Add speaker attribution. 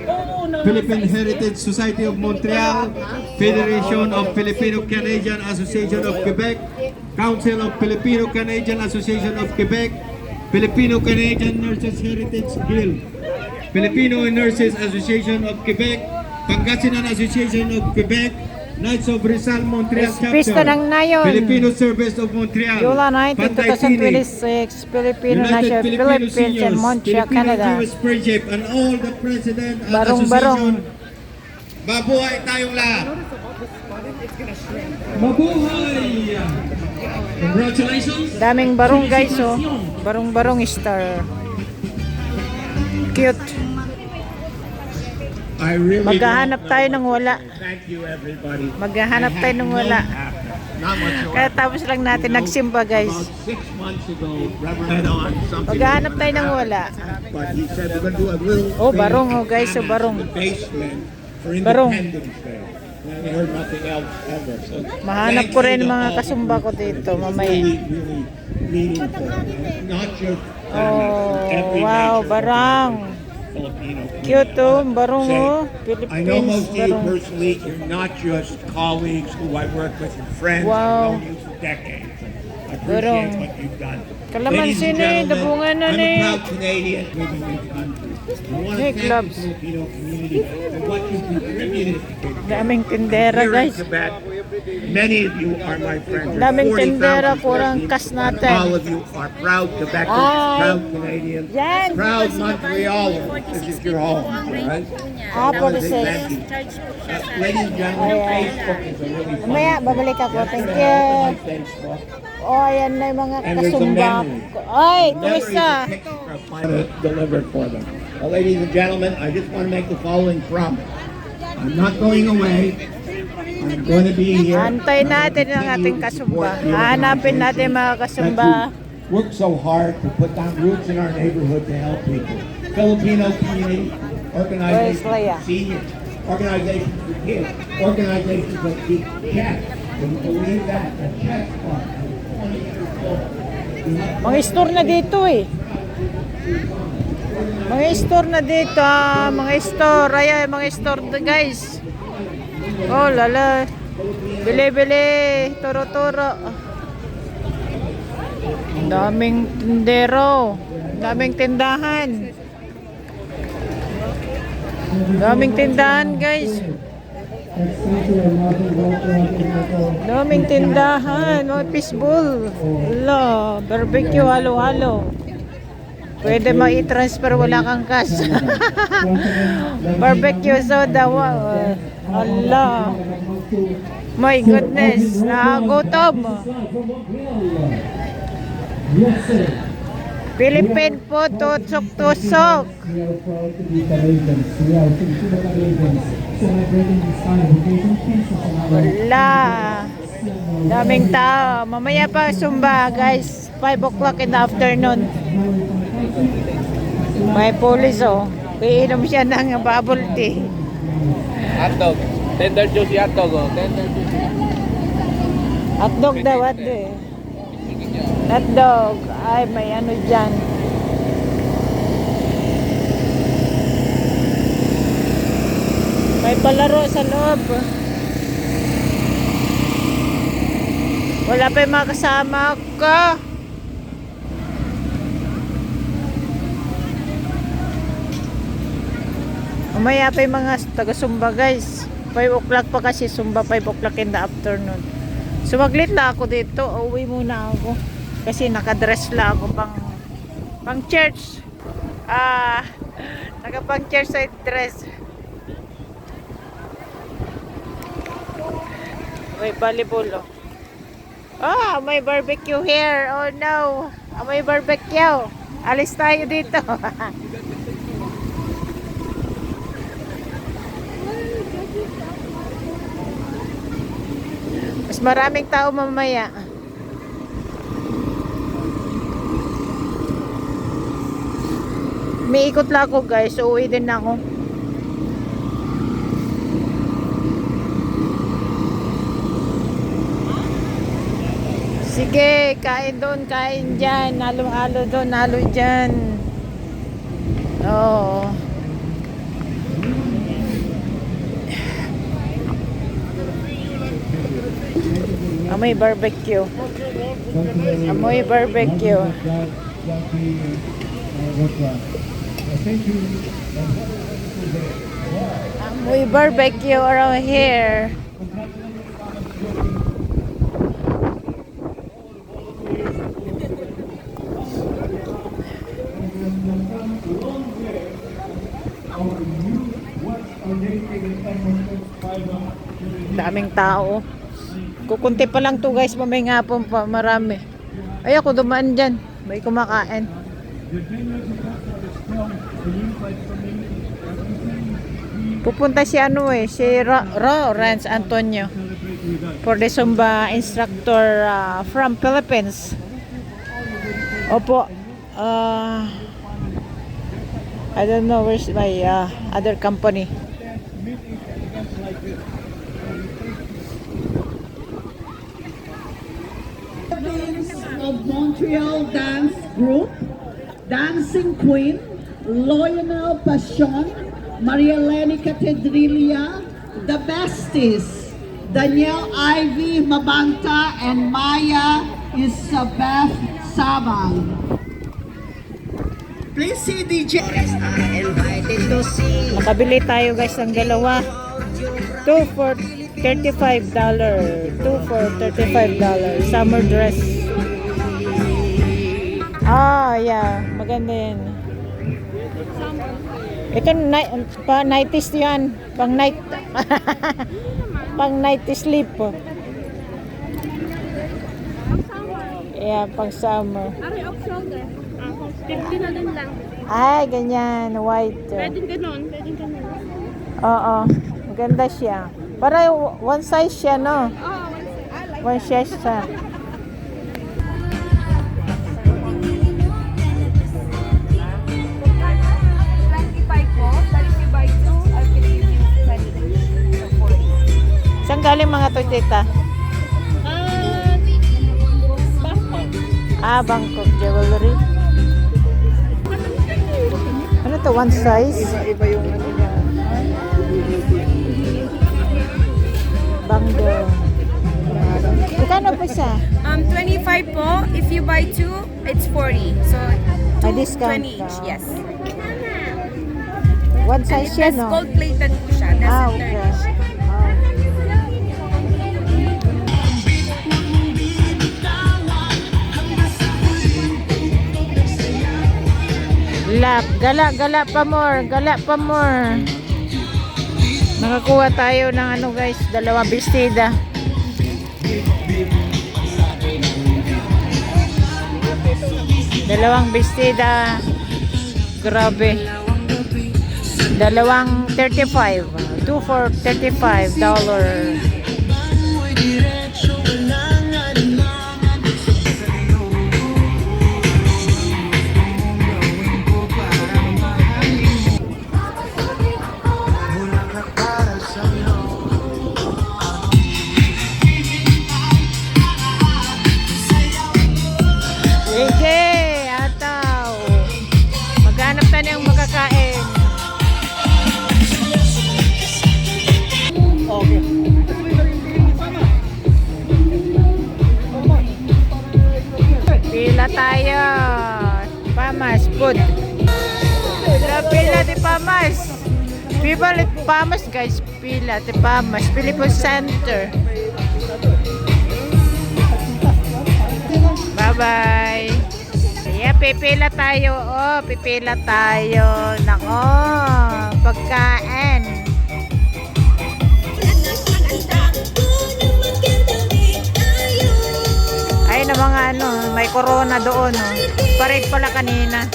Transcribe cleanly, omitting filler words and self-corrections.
Speaker 1: Philippine Heritage Society of Montreal, Federation of Filipino-Canadian Association of Quebec, Council of Filipino-Canadian Association of Quebec, Filipino-Canadian Nurses Heritage Guild, Filipino Nurses Association of Quebec, Pangasinan Association of Quebec, Knights of Rizal Montreal
Speaker 2: Pista
Speaker 1: Chapter,
Speaker 2: ng nayon.
Speaker 1: Filipino Service of Montreal,
Speaker 2: Yula 19,
Speaker 1: Panday Tinig,
Speaker 2: 2026, Filipino
Speaker 1: United
Speaker 2: National
Speaker 1: Filipino
Speaker 2: Philippines and
Speaker 1: Seniors,
Speaker 2: Montreal,
Speaker 1: Filipino
Speaker 2: Canada.
Speaker 1: Jewish Friendship, and all the President and
Speaker 2: Barong-barong.
Speaker 1: Association. Mabuhay tayong lahat! Mabuhay! Congratulations!
Speaker 2: Daming barong guys, oh. Barong-barong star. Cute.
Speaker 1: I really
Speaker 2: Maghahanap tayo ng wala.
Speaker 1: Thank you everybody.
Speaker 2: Maghahanap tayo ng wala.
Speaker 1: Not much
Speaker 2: Kaya tapos lang natin nagsimba guys.
Speaker 1: About 6 months ago, Reverend on something.
Speaker 2: Maghahanap tayo ng wala.
Speaker 1: But he said we're going to do a little
Speaker 2: Oh,
Speaker 1: thing
Speaker 2: barong oh guys, oh barong.
Speaker 1: in the basement for
Speaker 2: Barong.
Speaker 1: Independence Day. And I heard nothing else ever. So,
Speaker 2: Mahanap
Speaker 1: thank
Speaker 2: ko
Speaker 1: you
Speaker 2: rin
Speaker 1: to
Speaker 2: mga
Speaker 1: all.
Speaker 2: kasumba ko dito mamaya.
Speaker 1: Really, really meaningful. Not just
Speaker 2: Oh,
Speaker 1: every
Speaker 2: wow,
Speaker 1: major
Speaker 2: barang.
Speaker 1: Filipino
Speaker 2: Cute oh, barong
Speaker 1: Say,
Speaker 2: oh.
Speaker 1: I know
Speaker 2: Philippines,
Speaker 1: most of you
Speaker 2: barong.
Speaker 1: personally, you're not just colleagues who I work with and friends
Speaker 2: Wow.
Speaker 1: who've known you for decades. I
Speaker 2: Barong.
Speaker 1: appreciate what you've done.
Speaker 2: Kalamansi
Speaker 1: Ladies and
Speaker 2: na eh,
Speaker 1: gentlemen,
Speaker 2: dabungan na
Speaker 1: I'm
Speaker 2: na
Speaker 1: a
Speaker 2: eh.
Speaker 1: proud Canadian living in this country. I want to
Speaker 2: Hey,
Speaker 1: thank
Speaker 2: clubs.
Speaker 1: the Filipino community for what you've contributed to Quebec.
Speaker 2: Daming tindera
Speaker 1: Here in
Speaker 2: guys.
Speaker 1: Quebec, many of you are my friends. There's
Speaker 2: Daming
Speaker 1: 40,000
Speaker 2: tindera, kurang
Speaker 1: Philippines,
Speaker 2: kas
Speaker 1: and
Speaker 2: natin.
Speaker 1: all of you are proud Quebecers,
Speaker 2: Hi.
Speaker 1: proud Canadians,
Speaker 2: Yan.
Speaker 1: proud Montrealers. This is your home, all right?
Speaker 2: Ah,
Speaker 1: I wanna say
Speaker 2: 46.
Speaker 1: thank you. Ladies and gentlemen,
Speaker 2: Ayan.
Speaker 1: Facebook is a really fun
Speaker 2: Mamaya,
Speaker 1: thing.
Speaker 2: babalik ako.
Speaker 1: Yes,
Speaker 2: Thank
Speaker 1: I
Speaker 2: you.
Speaker 1: open my Facebook.
Speaker 2: Oh, ayan na yung mga
Speaker 1: And there's a
Speaker 2: kasumba.
Speaker 1: memory.
Speaker 2: Ay,
Speaker 1: Memories
Speaker 2: kumusta?
Speaker 1: and pictures are finally delivered for them. Well, ladies and gentlemen, I just want to make the following promise. I'm not going away. I'm going to be here.
Speaker 2: Antay natin ang
Speaker 1: I'm
Speaker 2: ating
Speaker 1: gonna continue to
Speaker 2: kasumba.
Speaker 1: support the
Speaker 2: Hanapin natin
Speaker 1: organization
Speaker 2: mga
Speaker 1: that
Speaker 2: kasumba.
Speaker 1: you work so hard to put down roots in our neighborhood to help people. Filipino community
Speaker 2: Where's
Speaker 1: organizations
Speaker 2: Leia?
Speaker 1: for seniors, organizations for kids, organizations that keep checks. Can you believe that? A check box. 20 years old.
Speaker 2: Mga store na dito eh. Mga store na dito, ah. Mga store. Ayan, mga store na guys. Oh, lala. Bili-bili. Toro-toro. Daming tindero. Daming tindahan. Daming tindahan guys. Daming tindahan. Mga fishbowl. Ala, barbecue, halo-halo. Pwede mo i-transfer, wala kang cash. Barbecue soda. Wow. Allah. My goodness. Nakagutom. Philippine food, tusok-tusok.
Speaker 3: We are proud to be Canadians. We are Filipino Canadians celebrating this kind of occasion. Thanks for allowing
Speaker 2: Wala. Daming tao. Mamaya pa sumba, guys. 5 o'clock in the afternoon. May police, oh. Iinom siya ng bubble tea.
Speaker 4: Hotdog. Tender juicy hotdog. Oh. Tender juicy.
Speaker 2: Hotdog daw, hotdog. Ay, may ano dyan. May palaro sa loob. Wala pa yung mga kasama ko. Mamaya pa yung mga taga-sumba guys. 5 o'clock pa kasi sumba, 5 o'clock in the afternoon. Sumaglit lang ako dito. Uwi muna ako. Kasi nakadress lang ako pang church. Naka-pang church side dress. May volleyball, oh. Oh, may barbecue here. Oh no. May barbecue. Alis tayo dito. Mas maraming tao mamaya. May ikot lang ako guys. So, uwi din ako. Sige, kain doon, kain dyan. Halo-halo doon, halo dyan. Oo. Amoy barbecue. Amoy barbecue. Amoy barbecue around here. Daming tao. Kukunti pa lang to guys, mamay nga po pa marami. Ay ako dumaan dyan, may kumakain. Pupunta si ano si Lawrence Antonio for the Zumba instructor from Philippines. Opo. I don't know where's my other company.
Speaker 5: Of Montreal Dance Group, Dancing Queen, Lionel Passion, Maria Leni Catedrilia, The Besties, Danielle Ivy Mabanta, and Maya Isabeth Sabang. Please see DJ.
Speaker 2: Makabili tayo guys ng dalawa. 2 for $35. 2 for $35. Summer dress. Yeah. Maganda yan. Ito, nighties yan. Pang night. Pang night sleep. Yeah, pang summer.
Speaker 6: Ari off shoulder. 50 na din lang.
Speaker 2: Ay, ganyan. White.
Speaker 6: Pwedeng ganon, pwedeng ganon.
Speaker 2: Oo. Maganda siya. Para one size siya, no? One size siya. Saan galing mga to, tita? Bangkok Jewelry. Ano to? One size? Iba yung ano niya. Banggo. Magkano po siya?
Speaker 6: 25 po. If you buy 2, it's 40. So,
Speaker 2: May discount
Speaker 6: 20 each.
Speaker 2: ka.
Speaker 6: Yes.
Speaker 2: One size siya,
Speaker 6: That's
Speaker 2: no?
Speaker 6: gold-plated po siya. Doesn't
Speaker 2: Okay.
Speaker 6: tarnish.
Speaker 2: Lap, gala pa more, gala pa more. Nakakuha tayo ng ano guys, dalawang bestida. Dalawang bestida. Grabe. Dalawang 35. 2 for $35. Sige, ataw. Maghanap tayo ng makakain. Okay. Pila tayo. Pamas, food. Pila di Pamas. Pila di Pamas guys. Pila di Pamas. Philippine Center. Bye-bye. Yeah, pipila tayo. Oh, pipila tayo. Nako, pagkain. Ay, na mga ano, may corona doon. Oh. Parade pala kanina.